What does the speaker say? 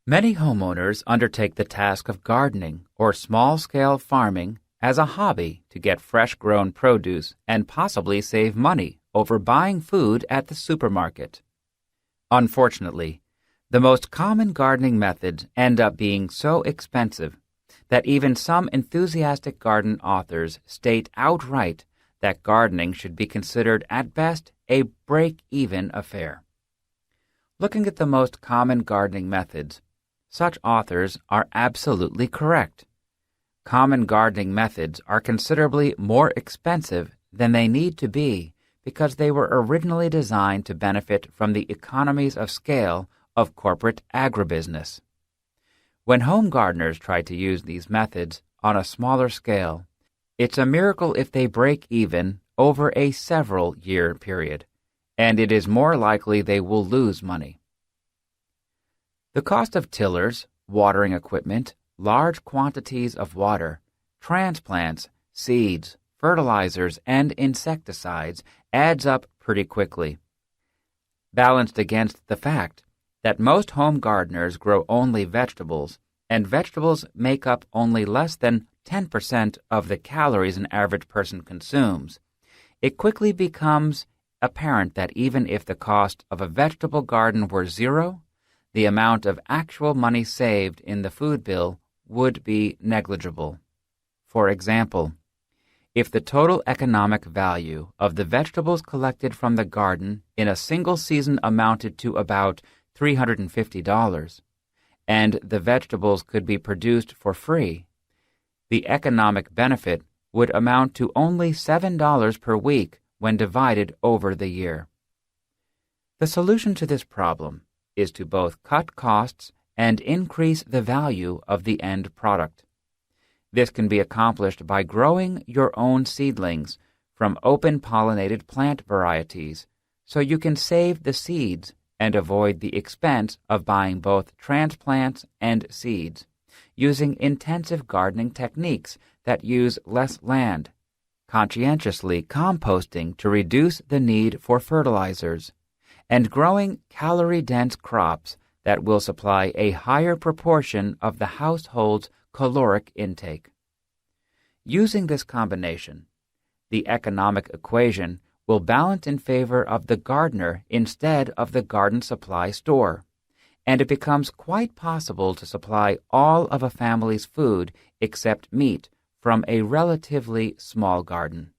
Many homeowners undertake the task of gardening or small-scale farming as a hobby to get fresh-grown produce and possibly save money over buying food at the supermarket. Unfortunately, the most common gardening methods end up being so expensive that even some enthusiastic garden authors state outright that gardening should be considered at best a break-even affair. Looking at the most common gardening methods, such authors are absolutely correct. Common gardening methods are considerably more expensive than they need to be because they were originally designed to benefit from the economies of scale of corporate agribusiness. When home gardeners try to use these methods on a smaller scale, it's a miracle if they break even over a several-year period, and it is more likely they will lose money. The cost of tillers, watering equipment, large quantities of water, transplants, seeds, fertilizers, and insecticides adds up pretty quickly. Balanced against the fact that most home gardeners grow only vegetables, and vegetables make up only less than 10% of the calories an average person consumes, it quickly becomes apparent that even if the cost of a vegetable garden were zero, the amount of actual money saved in the food bill would be negligible. For example, if the total economic value of the vegetables collected from the garden in a single season amounted to about $350, and the vegetables could be produced for free, the economic benefit would amount to only $7 per week when divided over the year. The solution to this problem is to both cut costs and increase the value of the end product. This can be accomplished by growing your own seedlings from open-pollinated plant varieties, so you can save the seeds and avoid the expense of buying both transplants and seeds, using intensive gardening techniques that use less land, conscientiously composting to reduce the need for fertilizers, and growing calorie-dense crops that will supply a higher proportion of the household's caloric intake. Using this combination, the economic equation will balance in favor of the gardener instead of the garden supply store, and it becomes quite possible to supply all of a family's food except meat from a relatively small garden.